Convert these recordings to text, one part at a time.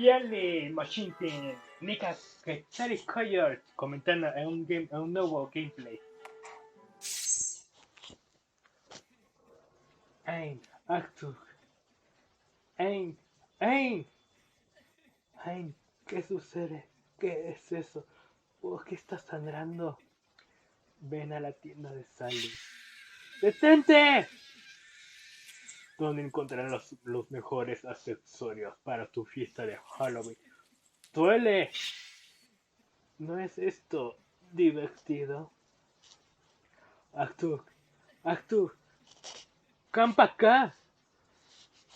Piale Machine Nika Ketari Koyor comentando en un nuevo gameplay. Ein, Actu, Ein, Ein, Ein, ¿qué sucede? ¿Qué es eso? ¿Por qué está sangrando? Ven a la tienda de Sally. ¡Detente! Donde encontrarán los mejores accesorios para tu fiesta de Halloween. ¡Duele! ¿No es esto divertido? Actu, Actu, campa acá.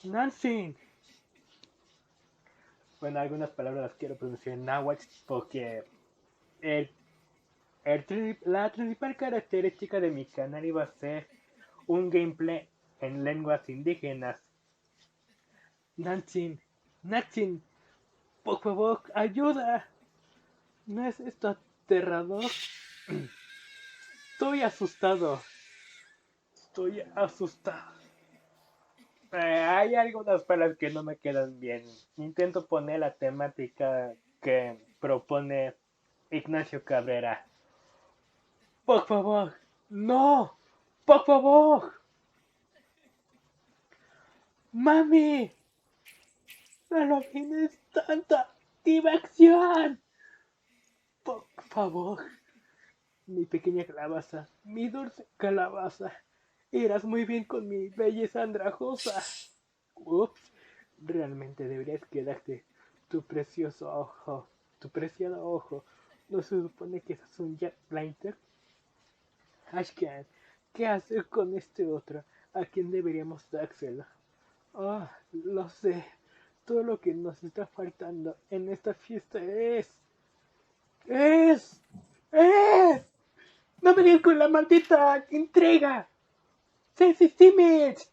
Nancy. Bueno, algunas palabras las quiero pronunciar en náhuatl porque el, la principal característica de mi canal iba a ser un gameplay en lenguas indígenas. Nancy, Nancy, por favor, ayuda. ¿No es esto aterrador? Estoy asustado. Estoy asustado. Hay algunas palabras que no me quedan bien. Intento poner la temática que propone Ignacio Cabrera. Por favor, no, por favor. Mami, Halloween es tanta diversión. Por favor, mi pequeña calabaza, mi dulce calabaza. Irás muy bien con mi belleza andrajosa. Ups, realmente deberías quedarte tu precioso ojo, tu preciado ojo. ¿No se supone que es un Jack Blaster? Ashkan, ¿qué hacer con este otro? ¿A quién deberíamos dárselo? Ah, lo sé. Todo lo que nos está faltando en esta fiesta es, es. No me digas con la maldita entrega. Sisimich.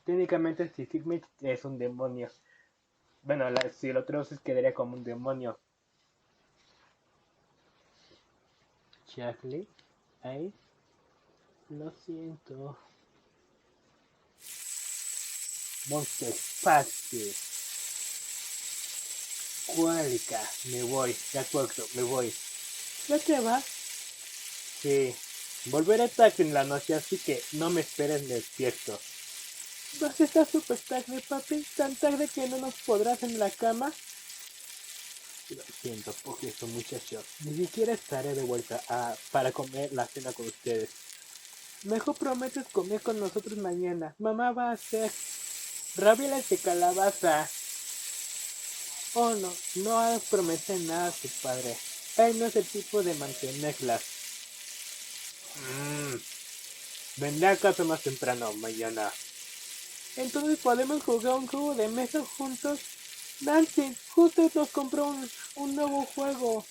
Técnicamente Sisimich es un demonio. Bueno, si lo traduces quedaría como un demonio. Charlie, ay, lo siento. Monster Party. Cuálica, me voy, de acuerdo, me voy. ¿Ya te vas? Sí. Volveré tarde en la noche, así que no me esperes despierto. ¿Vas a estar súper tarde, papi? ¿Tan tarde que no nos podrás en la cama? Lo siento por eso, muchachos. Ni siquiera estaré de vuelta para comer la cena con ustedes. Mejor prometes comer con nosotros mañana. Mamá va a hacer ravioles de calabaza. Oh, no, no promete nada a su padre. Él no es el tipo de mantenerlas. Vendré a casa más temprano mañana. Entonces podemos jugar un juego de mesa juntos. Nancy, justo nos compró un nuevo juego.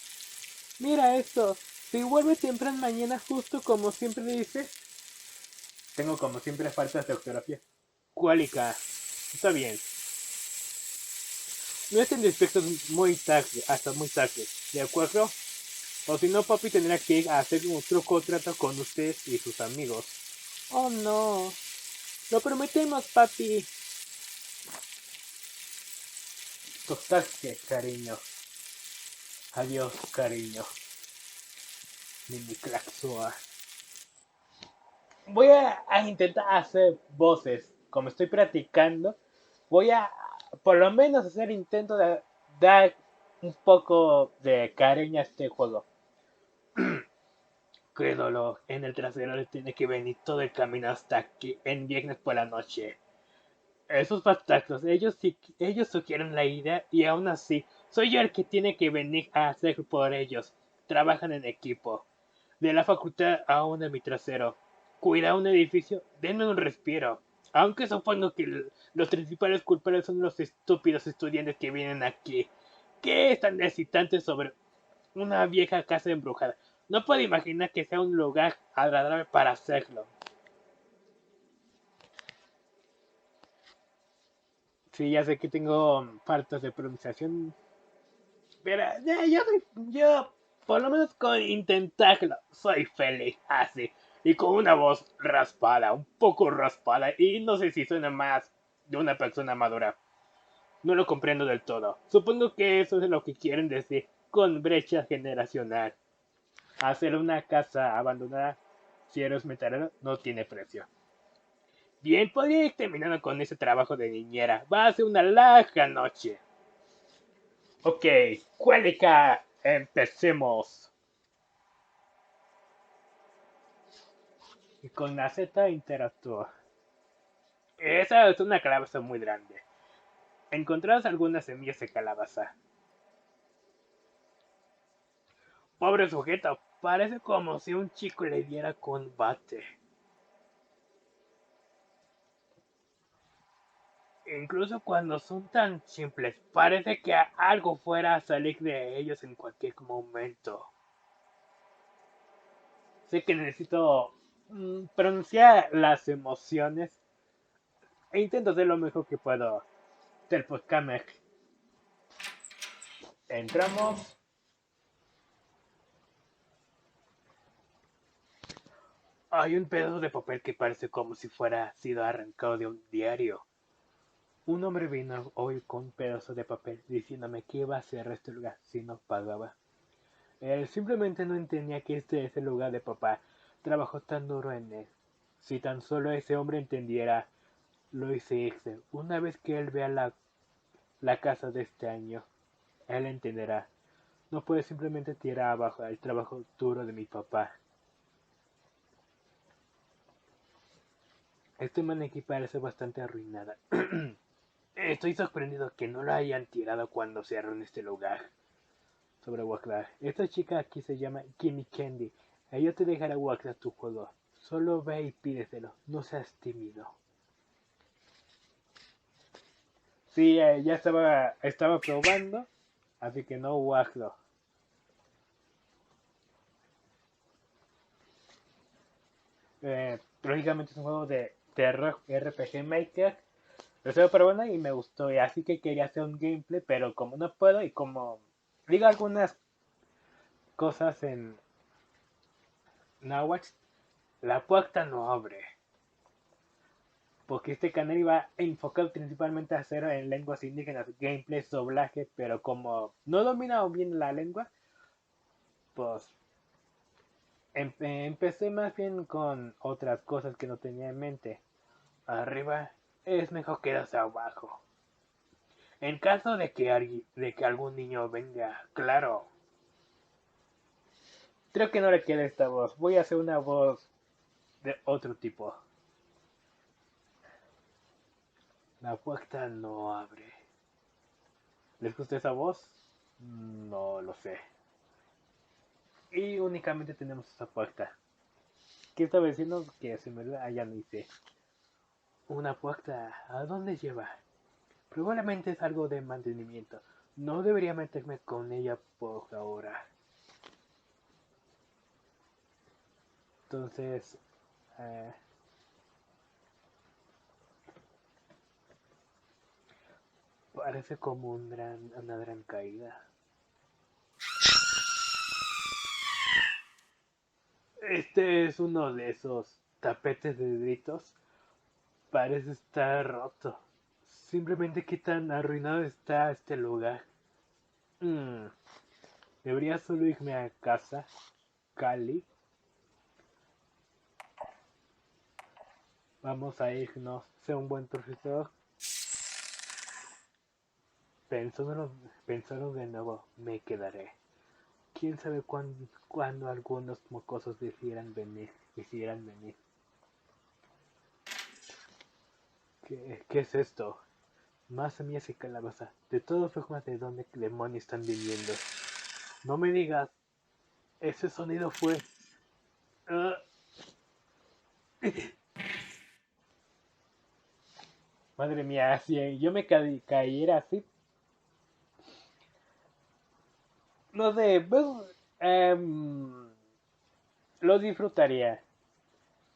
Mira esto. Si vuelve temprano mañana justo como siempre dice. Tengo como siempre faltas de ortografía. Cuálica. Está bien. No estén despiertos muy tarde, hasta muy tarde. ¿De acuerdo? O si no, papi tendrá que ir a hacer otro contrato con ustedes y sus amigos. Oh no. Lo prometemos, papi. Tostaste, cariño. Adiós, cariño. Mini Claxoa. Voy a intentar hacer voces. Como estoy practicando, voy a por lo menos hacer intento de dar un poco de cariño a este juego. Qué dolor. En el trasero le tiene que venir todo el camino hasta aquí en viernes por la noche. Esos bastardos, ellos sugieren la idea y aún así, soy yo el que tiene que venir a hacer por ellos. Trabajan en equipo. De la facultad aún en mi trasero. Cuidar un edificio, denme un respiro. Aunque supongo que los principales culpables son los estúpidos estudiantes que vienen aquí. ¿Qué es tan excitante sobre una vieja casa embrujada? No puedo imaginar que sea un lugar agradable para hacerlo. Sí, ya sé que tengo faltas de pronunciación. Pero yo, por lo menos con intentarlo, soy feliz así. Y con una voz raspada, un poco raspada. Y no sé si suena más de una persona madura. No lo comprendo del todo. Supongo que eso es lo que quieren decir con brecha generacional. Hacer una casa abandonada, si eres metalero, no tiene precio. Bien, podría ir terminando con ese trabajo de niñera. Va a ser una larga noche. Ok, Cuélica, empecemos. Y con la Z interactúa. Esa es una calabaza muy grande. Encontradas algunas semillas de calabaza. Pobre sujeto, parece como si un chico le diera combate. Incluso cuando son tan simples, parece que algo fuera a salir de ellos en cualquier momento. Sé que necesito pronunciar las emociones e intento hacer lo mejor que puedo. Telpocamek. Entramos. Hay un pedazo de papel que parece como si fuera sido arrancado de un diario. Un hombre vino hoy con un pedazo de papel diciéndome que iba a cerrar este lugar si no pagaba. Él simplemente no entendía que este es el lugar de papá. Trabajó tan duro en él. Si tan solo ese hombre entendiera, lo hice. Una vez que él vea la casa de este año, él entenderá. No puede simplemente tirar abajo el trabajo duro de mi papá. Este maniquí parece bastante arruinada. Estoy sorprendido que no lo hayan tirado cuando cerraron este lugar. Sobre Wakla. Esta chica aquí se llama Kimmy Candy. Ella te dejará Wakla tu juego. Solo ve y pídeselo. No seas tímido. Sí, ya estaba probando. Así que no Waklo. Lógicamente es un juego de terror RPG Maker. Lo estoy probando y me gustó. Y así que quería hacer un gameplay. Pero como no puedo y como digo algunas cosas en Nahuatl, la puerta no abre. Porque este canal iba enfocado principalmente a hacer en lenguas indígenas, gameplay, doblaje, pero como no dominaba bien la lengua, pues empecé más bien con otras cosas que no tenía en mente. Arriba es mejor quedarse abajo. En caso de que algún niño venga, claro. Creo que no le queda esta voz. Voy a hacer una voz de otro tipo. La puerta no abre. ¿Les gusta esa voz? No lo sé. Y únicamente tenemos esa puerta. ¿Qué estaba diciendo? Que se me la ya no hice. Una puerta. ¿A dónde lleva? Probablemente es algo de mantenimiento. No debería meterme con ella por ahora. Entonces, eh, parece como una gran caída. Este es uno de esos tapetes de gritos. Parece estar roto. Simplemente qué tan arruinado está este lugar. Mm, Debería solo irme a casa, Cali. Vamos a irnos. Sé un buen profesor. Pensándolo de nuevo, me quedaré. Quién sabe cuándo algunos mocosos quisieran venir. ¿Qué es esto? Más semillas y calabaza. De todas formas, ¿de dónde demonios están viniendo? No me digas. Ese sonido fue. Ah, madre mía, si yo me cayera así. No sé, pues, lo disfrutaría.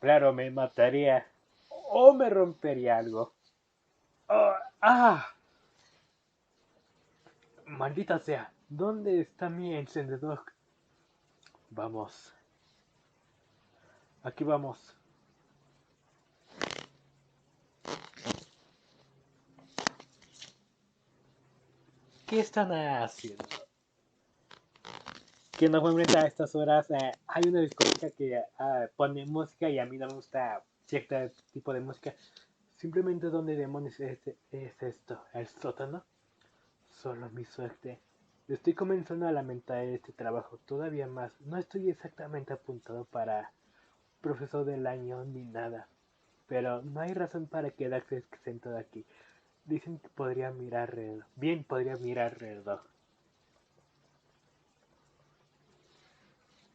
Claro, me mataría. O me rompería algo. Oh, ¡Ah! Maldita sea. ¿Dónde está mi encendedor? Vamos. Aquí vamos. ¿Qué están haciendo? Que normalmente a estas horas hay una discoteca que pone música y a mí no me gusta cierto tipo de música. Simplemente ¿dónde demonios es esto? ¿El sótano? Solo mi suerte. Estoy comenzando a lamentar este trabajo todavía más. No estoy exactamente apuntado para profesor del año ni nada. Pero no hay razón para quedarse sentado aquí. Dicen que podría mirar alrededor. Bien, podría mirar alrededor.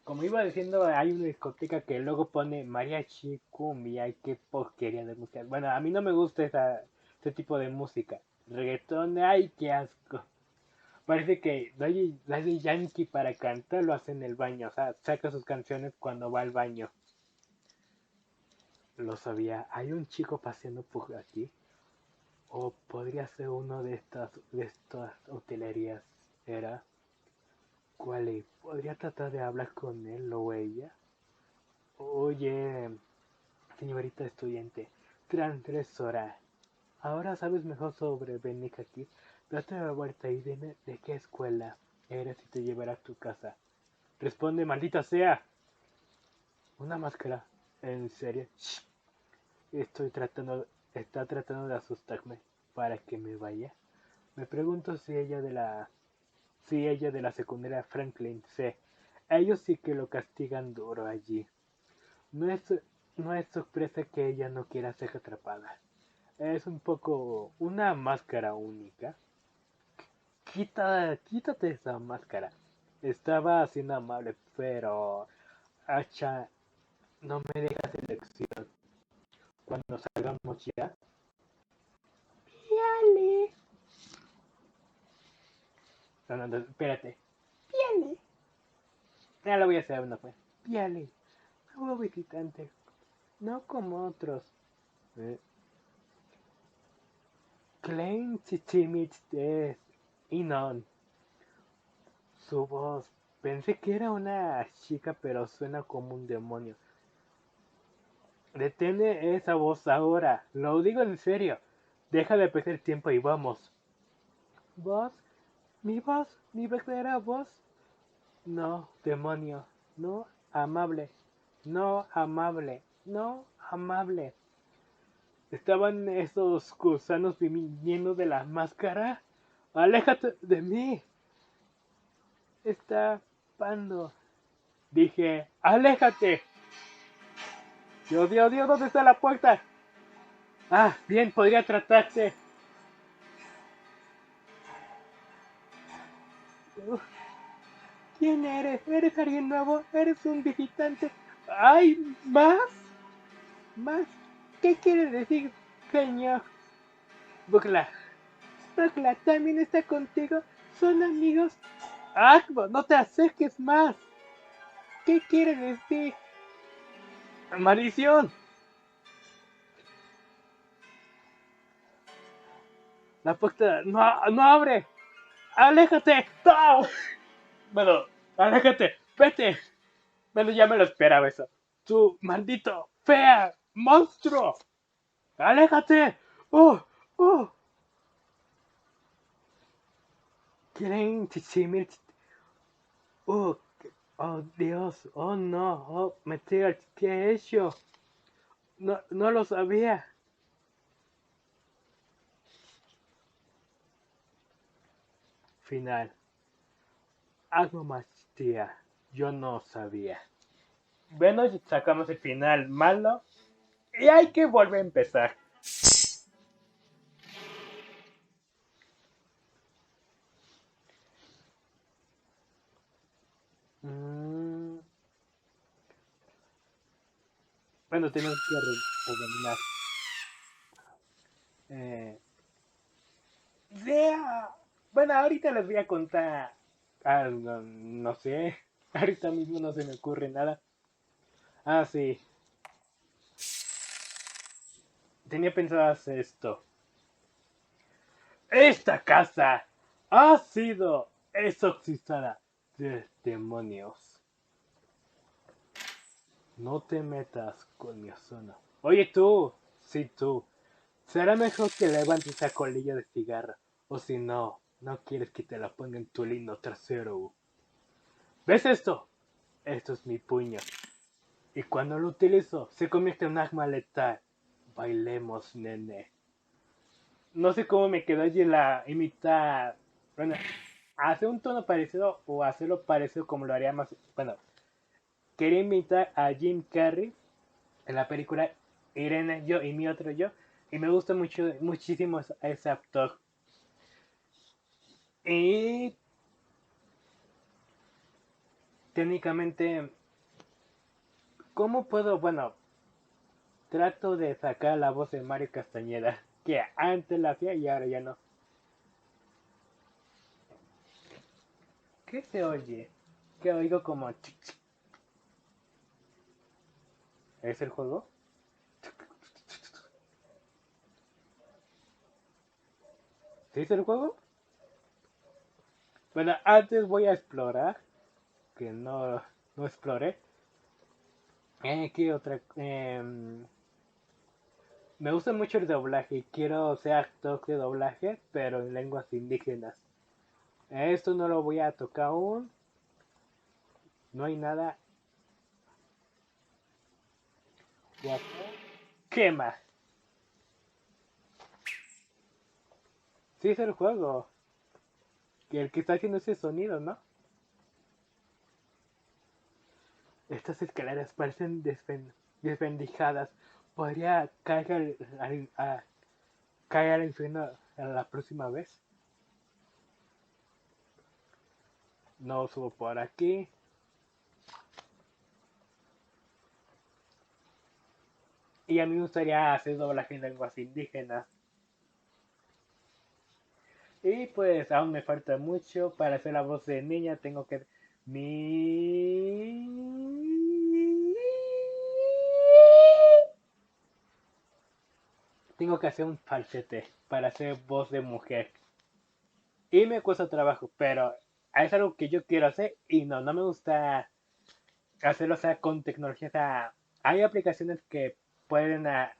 Como iba diciendo, hay una discoteca que luego pone mariachi, cumbia y qué porquería de música. Bueno, a mí no me gusta ese tipo de música. Reggaetón, ay, qué asco. Parece que Daddy Yankee para cantar lo hace en el baño. O sea, saca sus canciones cuando va al baño. Lo sabía. Hay un chico paseando por aquí. O podría ser uno de estas hotelerías. Era. ¿Cuál es? ¿Podría tratar de hablar con él o ella? Oye, señorita estudiante, transgresora. Ahora sabes mejor sobre venir aquí. Date la vuelta y dime de qué escuela eres y te llevaré a tu casa. Responde, maldita sea. Una máscara. ¿En serio? Shh. Está tratando de asustarme para que me vaya. Me pregunto si ella de la secundaria Franklin C. Ellos sí que lo castigan duro allí. No es, no es sorpresa que ella no quiera ser atrapada. Es un poco una máscara única. Quítate esa máscara. Estaba siendo amable, pero Hacha, no me dejas elección. Cuando salgamos ya. Piale. No, no, no, espérate. Piale. Ya lo voy a hacer una pues. Piale. Nuevo visitante. No como otros. Eh, Klein Chichimich es Inon. Su voz. Pensé que era una chica, pero suena como un demonio. Detene esa voz ahora. Lo digo en serio. Deja de perder tiempo y vamos. ¿Voz? ¿Mi voz? ¿Mi verdadera voz? No, demonio. No, amable. No, amable. No, amable. ¿Estaban esos gusanos viniendo de la máscara? ¡Aléjate de mí! Está pando. Dije, ¡aléjate! Dios, Dios, ¿dónde está la puerta? Ah, bien, podría tratarse. Uf, ¿quién eres? ¿Eres alguien nuevo? ¿Eres un visitante? ¡Ay, más! ¿Más? ¿Qué quiere decir, señor? Burla. Burla, ¿también está contigo? ¿Son amigos? Akbo, no te acerques más. ¿Qué quiere decir? ¡Maldición! La puerta no abre. ¡Aléjate! ¡No! Bueno, aléjate. ¡Vete! Bueno, ya me lo esperaba eso. ¡Tu maldito fea monstruo! ¡Aléjate! ¡Oh! ¡Oh! ¿Quieren chichimil? ¡Oh! ¡Oh, Dios! ¡Oh, no! ¡Oh, Meteor! ¿Qué he hecho? No, no lo sabía. Final. Algo más, tía. Yo no sabía. Bueno, sacamos el final malo. Y hay que volver a empezar. Mm, bueno, tenemos que rebobinar. Eh, Vea. Bueno, ahorita les voy a contar algo, no sé. Ahorita mismo no se me ocurre nada. Ah, sí. Tenía pensado hacer esto. Esta casa ha sido exorcizada de demonios. No te metas con mi zona. Oye tú, sí tú. Será mejor que levantes esa colilla de cigarro. O si no, No quieres que te la ponga en tu lindo trasero. ¿Ves esto? Esto es mi puño. Y cuando lo utilizo, se convierte en un arma letal. Bailemos, nene. No sé cómo me quedó allí la imitar. Bueno, hacer un tono parecido o hacerlo parecido como lo haría más. Bueno, quería imitar a Jim Carrey en la película Irene, yo y mi otro yo. Y me gusta mucho, muchísimo ese actor. Y técnicamente, ¿cómo puedo? Bueno, trato de sacar la voz de Mario Castañeda, que antes la hacía y ahora ya no. ¿Qué se oye? Que oigo como chic, chic. ¿Es el juego? ¿Sí es el juego? Bueno, antes voy a explorar, que no exploré. ¿Qué otra? Me gusta mucho el doblaje y quiero ser actor de doblaje, pero en lenguas indígenas. Esto no lo voy a tocar aún. No hay nada. ¿Qué más? Sí es el juego. Que el que está haciendo ese sonido, ¿no? Estas escaleras parecen desvendijadas. Podría caer al infierno la próxima vez. No subo por aquí. Y a mí me gustaría hacer doblaje en lenguas indígenas. Y pues aún me falta mucho para hacer la voz de niña. Tengo que... Mi... Tengo que hacer un falsete para hacer voz de mujer. Y me cuesta trabajo, pero es algo que yo quiero hacer y no me gusta hacerlo, o sea, con tecnología. O sea, hay aplicaciones que pueden dar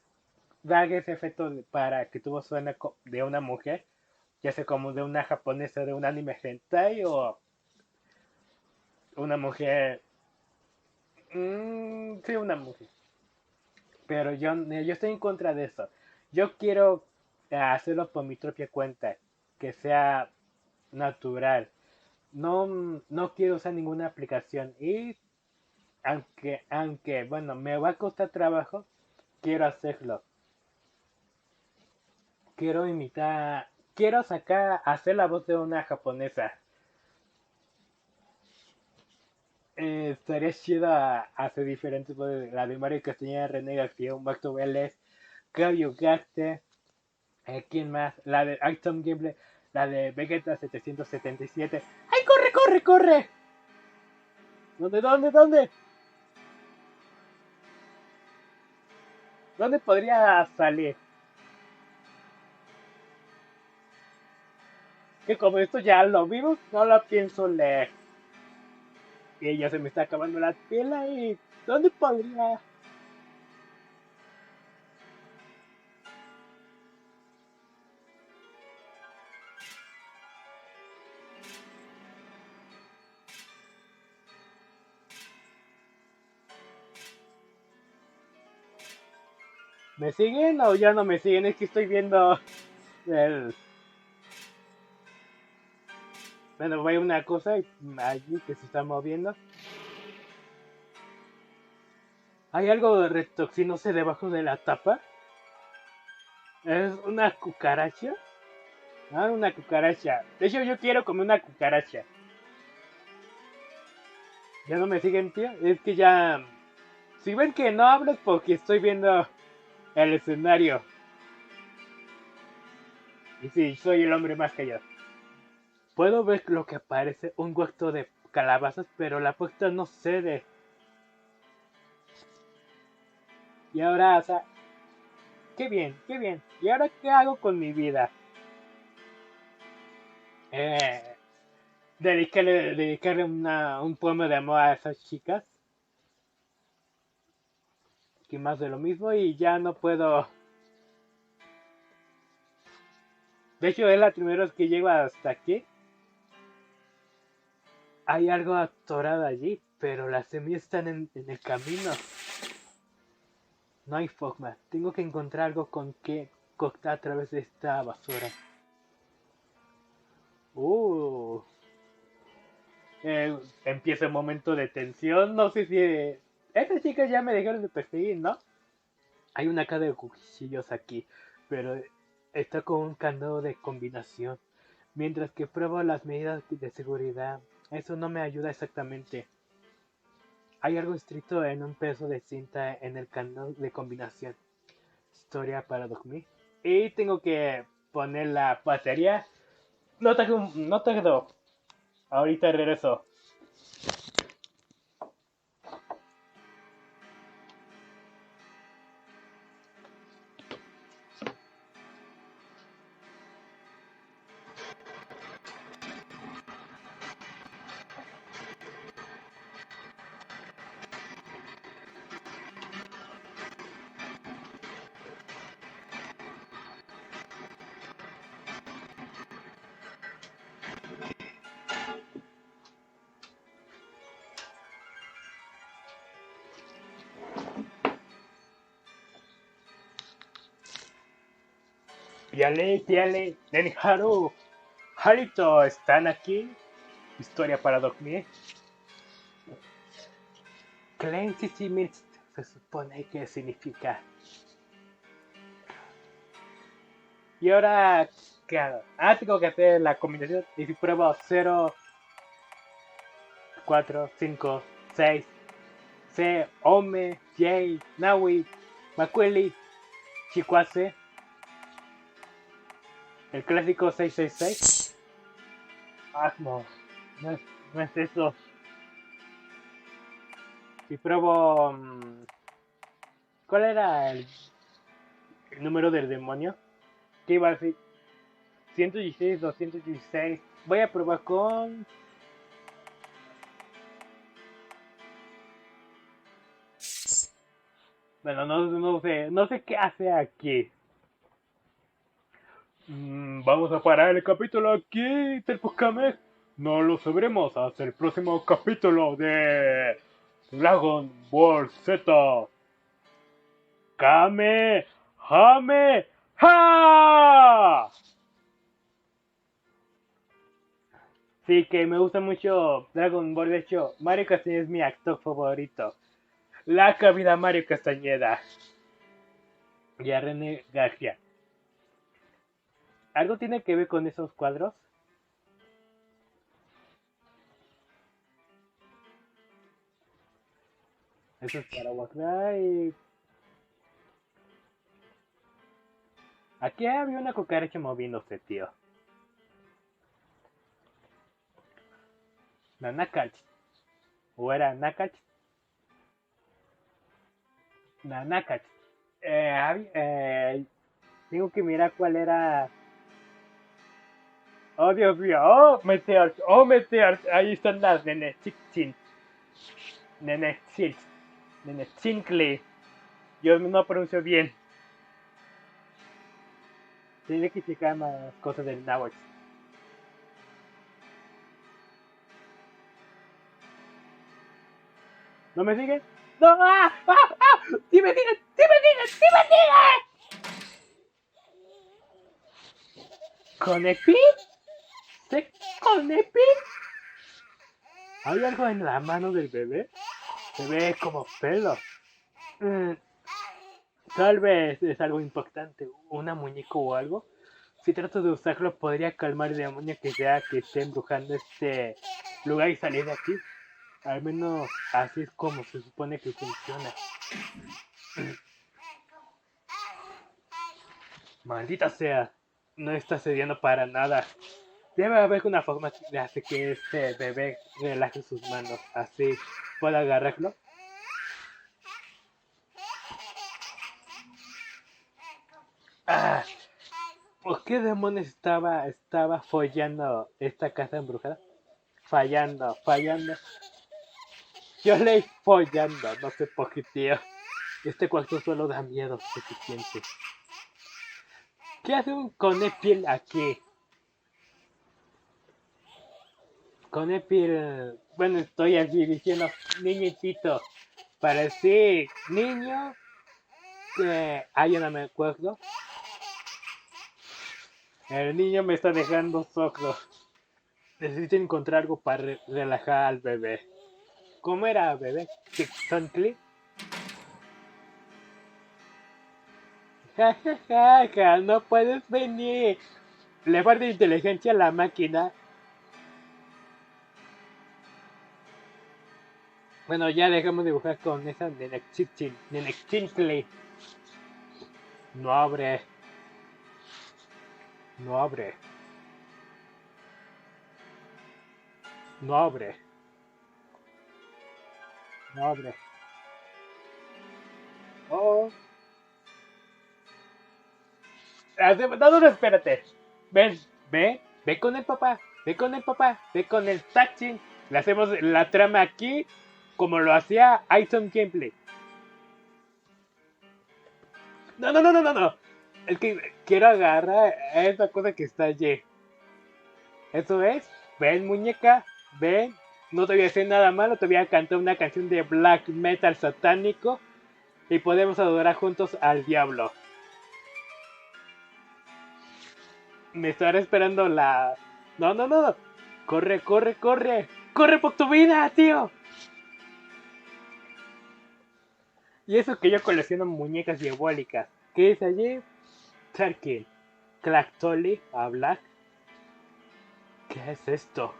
ese efecto para que tu voz suene de una mujer, ya sea como de una japonesa de un anime hentai o una mujer. Sí, una mujer. Pero yo estoy en contra de eso. Yo quiero hacerlo por mi propia cuenta, que sea natural. No quiero usar ninguna aplicación. Y bueno, me va a costar trabajo, quiero hacerlo. Quiero imitar, quiero hacer la voz de una japonesa. Estaría chido hacer diferentes voces. La de Mario Castañeda, René García, Humberto Vélez, Claudio Gaste. ¿Quién más? La de Acton Gamble, la de Vegeta 777. ¡Ay, corre, corre, corre! ¿Dónde, dónde, dónde? ¿Dónde podría salir? Que como esto ya lo vimos, no lo pienso leer. Y ya se me está acabando la pila y... ¿Dónde podría? ¿Me siguen o ya no me siguen? Es que estoy viendo el... Bueno, veo una cosa allí que se está moviendo. ¿Hay algo de retoxinose debajo de la tapa? ¿Es una cucaracha? Ah, una cucaracha. De hecho, yo quiero comer una cucaracha. ¿Ya no me siguen, tío? Es que ya... Si ven que no hablo es porque estoy viendo el escenario. Y sí, soy el hombre más callado. Puedo ver lo que parece un huerto de calabazas, pero la puerta no cede. Y ahora, o sea, qué bien, qué bien. ¿Y ahora qué hago con mi vida? Eh, dedicarle un poema de amor a esas chicas. Que más de lo mismo y ya no puedo. De hecho, es la primera vez que llego hasta aquí. Hay algo atorado allí, pero las semillas están en el camino. No hay forma. Tengo que encontrar algo con que cortar a través de esta basura. Uh, Empieza el momento de tensión. No sé si... Estas chicas ya me dejaron de perseguir, ¿no? Hay una caja de cuchillos aquí, pero está con un candado de combinación. Mientras que pruebo las medidas de seguridad, eso no me ayuda exactamente. Hay algo escrito en un pedazo de cinta en el candado de combinación. Historia para dormir. Y tengo que poner la batería. No tardo. Ahorita regreso. Piale, Nenharu, Harito, ¿están aquí? Historia para dormir. Cleansity Mist se supone que significa. Y ahora, ¿qué hago? Tengo que hacer la combinación. Y si pruebo 0, 4, 5, 6, C, Ome, J, Nawi, Makueli, Chikwase, el clásico 666. No, no es eso. Si pruebo. ¿Cuál era el número del demonio? ¿Qué iba a decir? 116, 216. Voy a probar con. Bueno, no sé qué hace aquí. Vamos a parar el capítulo aquí, Telpukame. No lo sabremos hasta el próximo capítulo de Dragon Ball Z. Kame, Hame, Ha. Sí, que me gusta mucho Dragon Ball. De hecho, Mario Castañeda es mi actor favorito. La cabida Mario Castañeda. Y a René García. ¿Algo tiene que ver con esos cuadros? Eso es para Wakrai. Aquí había una cucaracha moviéndose, tío. Nanakach. ¿O era Nakach? Nanakach. Tengo que mirar cuál era. Oh, Dios mío. Oh, Meteors. Oh, Meteors. Ahí están las Nenechichin. Nenechich. Nenechinkle. Yo no pronuncio bien. Tiene que checar más cosas del náhuatl. ¿No me siguen? ¡No! ¡Ah! ¡Ah! ¡Ah! ¡Sí me siguen! ¡Sí me siguen! ¡Sí me siguen! ¿Conepi? ¿Se Conepi? ¿Hay algo en la mano del bebé? Se ve como pelo. Tal vez es algo importante. ¿Una muñeca o algo? Si trato de usarlo, podría calmar el demonio que sea que esté embrujando este lugar y salir de aquí. Al menos así es como se supone que funciona. Maldita sea, no está cediendo para nada. Debe haber una forma de hacer que este bebé relaje sus manos. Así pueda agarrarlo. Ah, ¿por qué demonios estaba follando esta casa embrujada? Fallando. Yo leí follando, no sé por qué, tío. Este cuarto solo da miedo suficiente. ¿Qué hace un conepiel aquí? Conepiel... Bueno, estoy así diciendo niñitito. Parecía niño que... Ah, yo no me acuerdo. El niño me está dejando sordo. Necesito encontrar algo para relajar al bebé. ¿Cómo era, bebé? ¿Tixontli? Ja, ja, ja, ja, no puedes venir. Le falta inteligencia a la máquina. Bueno, ya dejamos de dibujar con esa Nenextintley. No abre. No abre. No abre. No abre. Oh. No, no, no, espérate. Ven, ve, ve con el papá. Ve con el papá. Ve con el taxi. Le hacemos la trama aquí como lo hacía Ison Gameplay. No, no, no, no, no, no. Es que quiero agarrar a esa cosa que está allí. Eso es. Ven, muñeca. Ven. No te voy a hacer nada malo. Te voy a cantar una canción de black metal satánico. Y podemos adorar juntos al diablo. Me estará esperando la... No, no, no. Corre, corre, corre. Corre por tu vida, tío. Y eso que yo colecciono muñecas diabólicas. ¿Qué es allí? Tarkin. Clactoli a Black. ¿Qué es esto?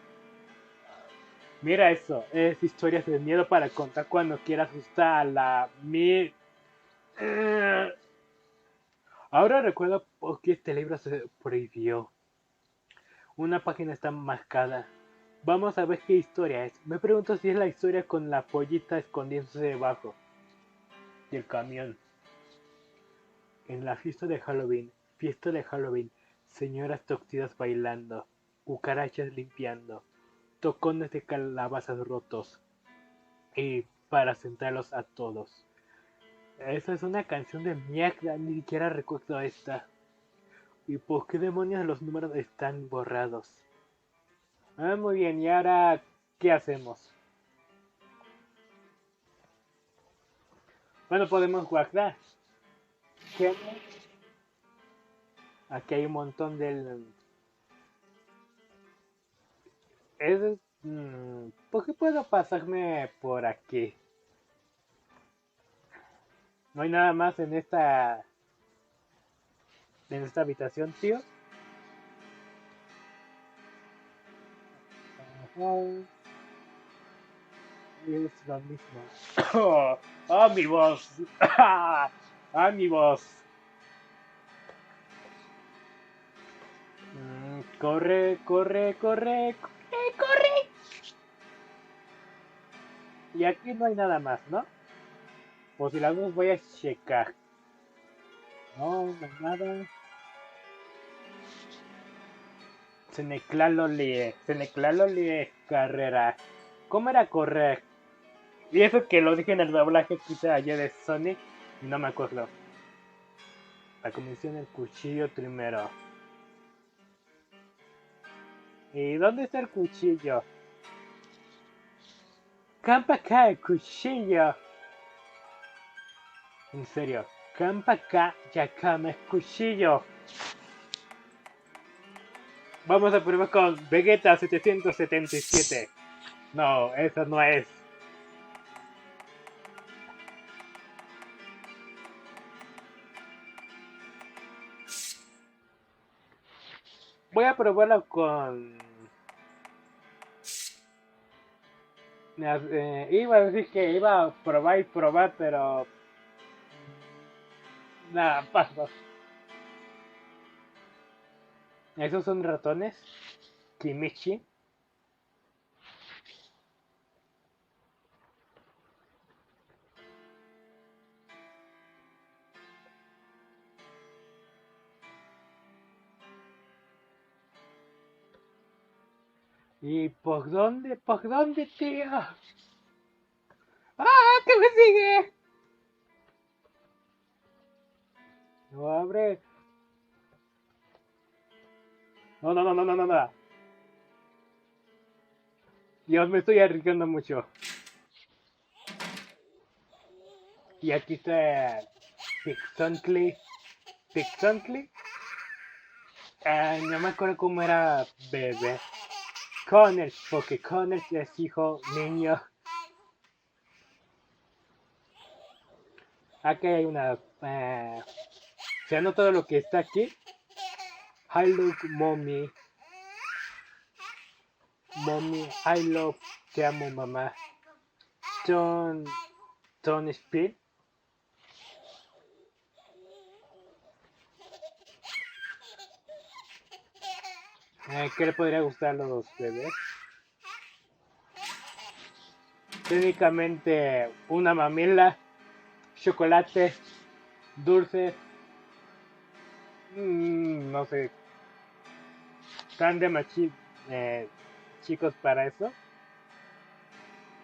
Mira eso, es historias de miedo para contar cuando quieras asustar a la mi... Ahora recuerdo por qué este libro se prohibió. Una página está marcada. Vamos a ver qué historia es. Me pregunto si es la historia con la pollita escondiéndose debajo del camión. En la fiesta de Halloween, señoras torcidas bailando, cucarachas limpiando, tocones de calabazas rotos y para sentarlos a todos. Esa es una canción de mierda, ni siquiera recuerdo esta. ¿Y por qué demonios los números están borrados? Ah, muy bien, ¿y ahora qué hacemos? Bueno, podemos guardar. ¿Qué? Aquí hay un montón de... Es... ¿Por qué puedo pasarme por aquí? No hay nada más en esta habitación, tío. Ajá. Es lo mismo. ¡Oh! ¡Oh, mi voz! ¡Ah, mi voz! Corre, corre, corre, corre, corre. Y aquí no hay nada más, ¿no? Por si las dos voy a checar. No, no hay nada. Seneclalolie carrera. ¿Cómo era correr? Y eso que lo dije en el doblaje que hice ayer de Sonic y no me acuerdo. La comisión del cuchillo primero. ¿Y dónde está el cuchillo? Campa acá el cuchillo. En serio. Campa acá y acá me cuchillo. Vamos a probar con Vegeta 777. No, eso no es. Voy a probarlo con... iba a decir que iba a probar y probar, pero... Nada, paso. ¿Esos son ratones? Kimichi. ¿Y por dónde? ¿Por dónde, tío? ¡Ah! ¡Que me sigue! No abre. No, no, no, no, no, no, no. Dios, me estoy arriesgando mucho. Y aquí está Pixontly. Pixontly. No me acuerdo cómo era bebé. Connors, porque Connors es hijo, niño. Aquí hay una... ¿se anota todo lo que está aquí? I look mommy. Mommy, I love, te amo mamá. Don't speed. ¿Qué le podría gustar a los bebés? Técnicamente una mamila, chocolate, dulces, no sé, tan de chicos para eso.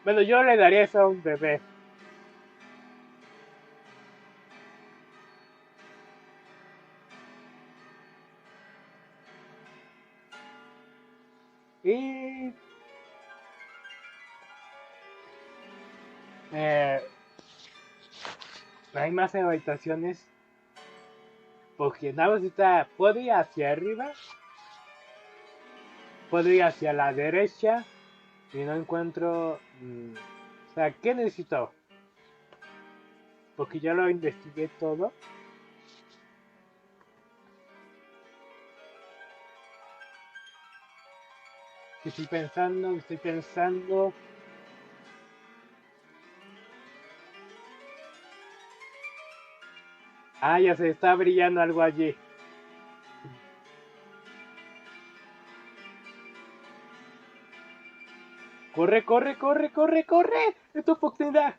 Bueno, yo le daría eso a un bebé. Y eh, hay más habitaciones. Porque nada más está, puedo ir hacia arriba, puedo ir hacia la derecha y no encuentro... o sea, ¿qué necesito? Porque ya lo investigué todo. Estoy pensando, estoy pensando. Ah, ya se está brillando algo allí. Corre, corre, corre, corre, corre. Es tu oportunidad.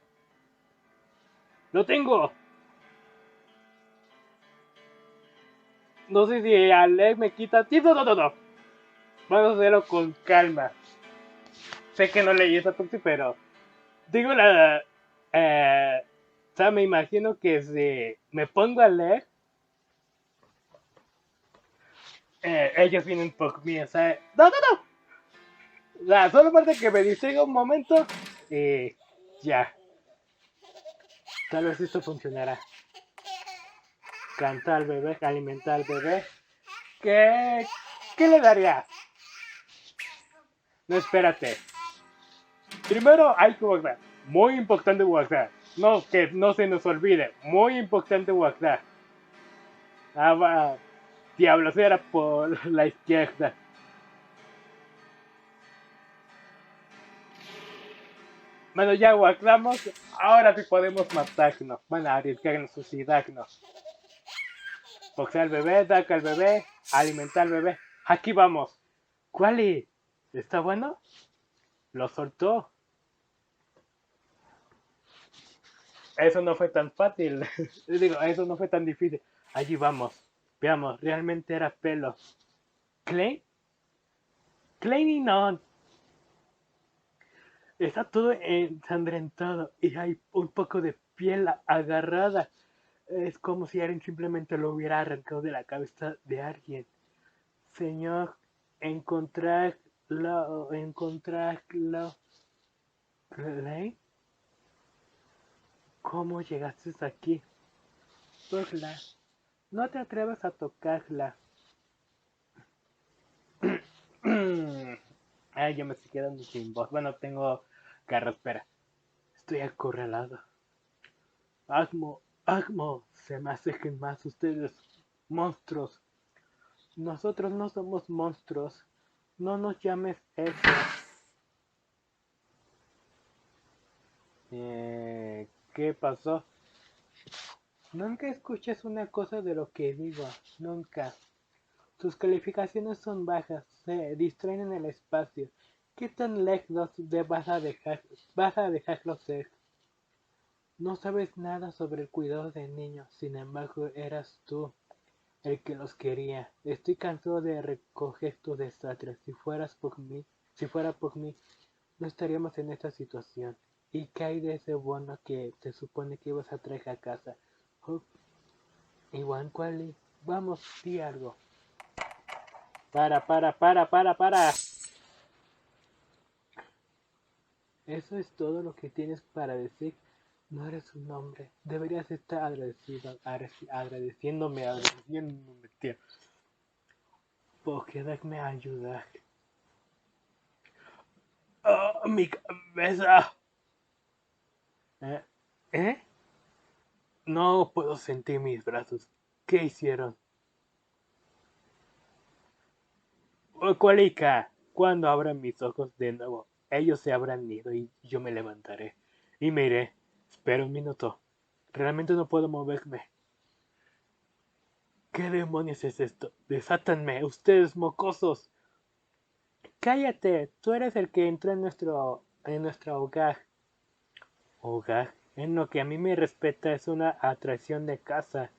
Lo tengo. No sé si Alex me quita tiempo. No, no, no. Vamos a hacerlo con calma. Sé que no leí esa parte, pero digo la... o sea, me imagino que si me pongo a leer, ellos vienen por mí, o sea... ¡No, no, no! O sea, solo falta que me distraiga un momento y ya. Tal vez esto funcionará. Cantar al bebé, alimentar al bebé. ¿Qué, qué le daría? No, espérate. Primero hay que guardar. Muy importante guardar. No, que no se nos olvide. Muy importante guardar. Ah, va. Diablos, era por la izquierda. Bueno, ya guardamos. Ahora sí podemos matarnos. Van a arriesgarnos, suicidarnos. Boxear al bebé, dar al bebé, alimentar al bebé. Aquí vamos. ¿Cuál? ¿Está bueno? Lo soltó. Eso no fue tan fácil. Digo, eso no fue tan difícil. Allí vamos. Veamos, realmente era pelo. ¿Clay? Clay no. Está todo ensangrentado y hay un poco de piel agarrada. Es como si alguien simplemente lo hubiera arrancado de la cabeza de alguien. Señor, encontrarlo. ¿Clay? ¿Cómo llegaste aquí? Burla, no te atrevas a tocarla. Ay, yo me estoy quedando sin voz. Bueno, tengo carraspera. Estoy acorralado. Agmo, se me acerquen más ustedes, monstruos. Nosotros no somos monstruos. No nos llames eso. ¿Qué pasó? Nunca escuches una cosa de lo que digo. Nunca. Tus calificaciones son bajas. Se distraen en el espacio. ¿Qué tan lejos vas a dejarlos ser? No sabes nada sobre el cuidado de niños. Sin embargo, eras tú el que los quería. Estoy cansado de recoger tus desastres. Si fuera por mí, no estaríamos en esta situación. ¿Y qué hay de ese bono que te supone que ibas a traer a casa? Oh, Igual, ¿cuál? Vamos, di algo. Para. Eso es todo lo que tienes para decir. No eres un hombre. Deberías estar agradeciéndome, tío. Por quererme ayudar. ¡Oh, mi cabeza! ¿Eh? ¿Eh? No puedo sentir mis brazos. ¿Qué hicieron? Oh, Cualica, cuando abran mis ojos de nuevo, ellos se habrán ido y yo me levantaré. Y me iré. Espera un minuto. Realmente no puedo moverme. ¿Qué demonios es esto? Desátanme, ustedes mocosos. Cállate, tú eres el que entró en nuestro hogar. Hogar, en lo que a mí me respeta es una atracción de casa,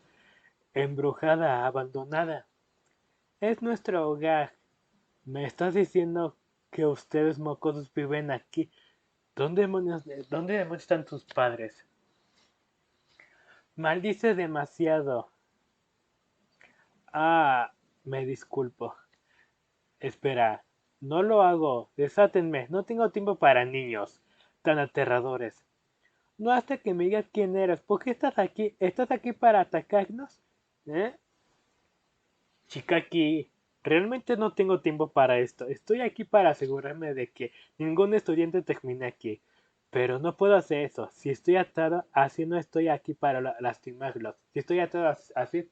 embrujada, abandonada. Es nuestro hogar. ¿Me estás diciendo que ustedes mocosos viven aquí? ¿Dónde demonios están tus padres? Maldice demasiado. Ah, me disculpo. Espera, no lo hago. Desátenme. No tengo tiempo para niños tan aterradores. No hasta que me digas quién eres. ¿Por qué estás aquí? ¿Estás aquí para atacarnos? ¿Eh? Chikaki, realmente no tengo tiempo para esto. Estoy aquí para asegurarme de que ningún estudiante termine aquí. Pero no puedo hacer eso. Si estoy atado, así no estoy aquí para lastimarlos. Si estoy atado así,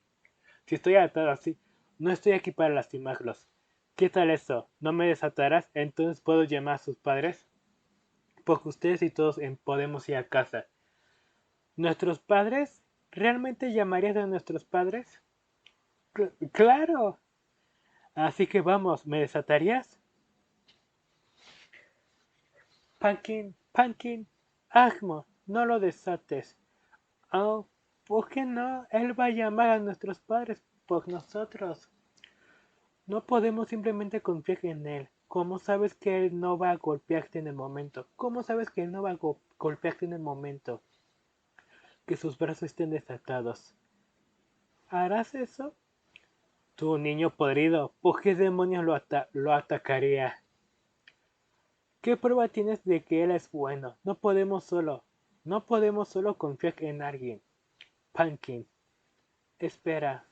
no estoy aquí para lastimarlos. ¿Qué tal eso? ¿No me desatarás? Entonces puedo llamar a sus padres. Porque ustedes y todos podemos ir a casa. ¿Nuestros padres? ¿Realmente llamarías a nuestros padres? Claro. Así que vamos, ¿me desatarías? Pankin, Agmo, no lo desates. Oh, ¿por qué no? Él va a llamar a nuestros padres por nosotros. No podemos simplemente confiar en él. ¿Cómo sabes que él no va a golpearte en el momento? ¿Cómo sabes que él no va a golpearte en el momento que sus brazos estén desatados? ¿Harás eso? Tú, niño podrido, ¿por qué demonios lo atacaría? ¿Qué prueba tienes de que él es bueno? No podemos solo confiar en alguien. Pumpkin, espera.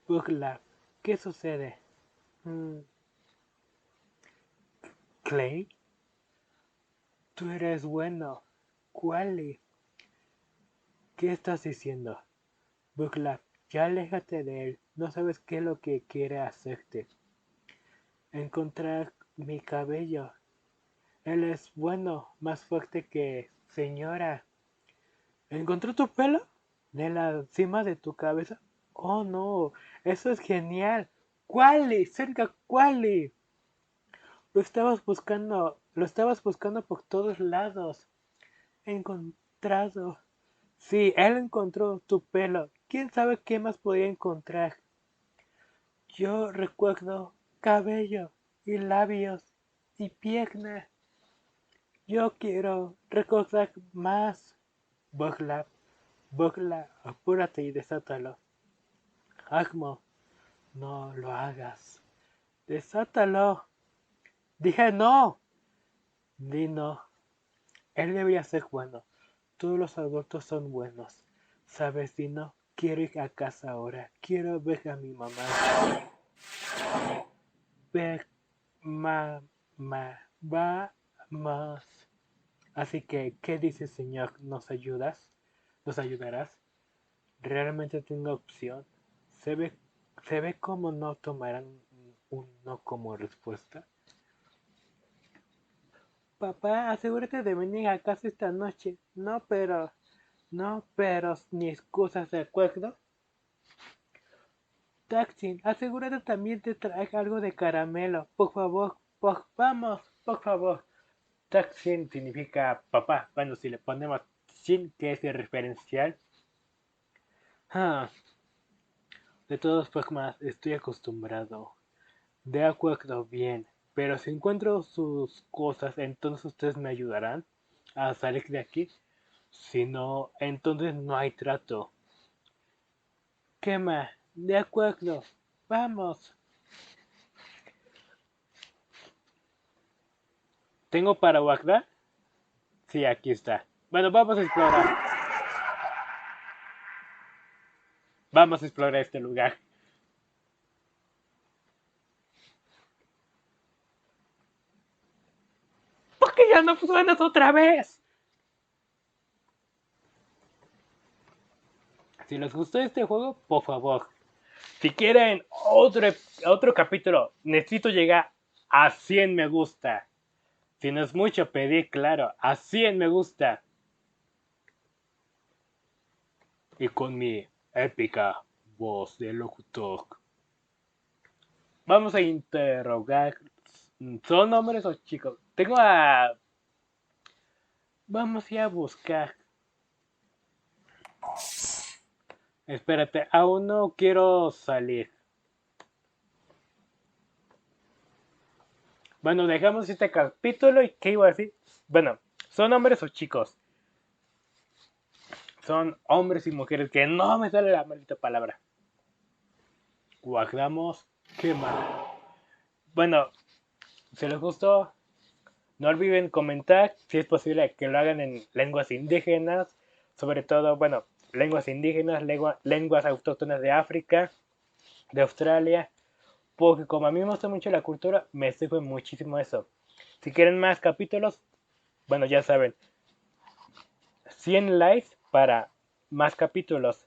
Bugla, ¿qué sucede? Mm, Clay, tú eres bueno. Quali, ¿qué estás diciendo? Bugla, ya aléjate de él. No sabes qué es lo que quiere hacerte. Encontrar mi cabello. Él es bueno, más fuerte que señora. ¿Encontró tu pelo? ¿De la cima de tu cabeza? Oh no, eso es genial. ¡Quali! ¡Cerca, Quali! Lo estabas buscando por todos lados. Encontrado. Sí, él encontró tu pelo. ¿Quién sabe qué más podía encontrar? Yo recuerdo cabello y labios y pierna. Yo quiero recordar más. Bogla, Bogla, apúrate y desátalo. Agmo, no lo hagas. Desátalo. Dije no. Dino, él debería ser bueno. Todos los adultos son buenos. ¿Sabes, Dino? Quiero ir a casa ahora. Quiero ver a mi mamá. Ver mamá. Vamos. Así que, ¿qué dices, señor? ¿Nos ayudas? ¿Nos ayudarás? ¿Realmente tengo opción? Se ve, se ve como no tomarán un no como respuesta. Papá, asegúrate de venir a casa esta noche. No, pero, ni excusas, ¿de acuerdo? Taxi, asegúrate también de traer algo de caramelo. Por favor, vamos, por favor. Taxi significa papá. Bueno, si le ponemos sin, que es el referencial. Ah, de todas formas, estoy acostumbrado. De acuerdo, bien. Pero si encuentro sus cosas, entonces ustedes me ayudarán a salir de aquí. Si no, entonces no hay trato. ¿Qué más? De acuerdo. Vamos. ¿Tengo para Bagdad? Sí, aquí está. Bueno, vamos a explorar. Vamos a explorar este lugar. ¿Por qué ya no suenas otra vez? Si les gustó este juego, por favor, si quieren otro capítulo, necesito llegar a 100 me gusta. Si no es mucho pedir, claro, a 100 me gusta. Y con mi épica voz de locutor. Vamos a interrogar. ¿Son hombres o chicos? Tengo a... Vamos a ir a buscar. Espérate, aún no quiero salir. Bueno, dejamos este capítulo y ¿qué iba a decir? Bueno, ¿son hombres o chicos? Son hombres y mujeres que no me sale la maldita palabra. Guardamos. Qué mal. Bueno, si les gustó, no olviden comentar si es posible que lo hagan en lenguas indígenas, sobre todo, bueno, lenguas indígenas, lenguas autóctonas de África, de Australia, porque como a mí me gusta mucho la cultura, me sirve muchísimo eso. Si quieren más capítulos, bueno, ya saben, 100 likes para más capítulos.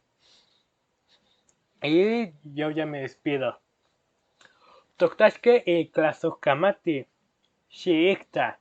Y yo ya me despido. Toktashke y Klasukamati, Shiikta.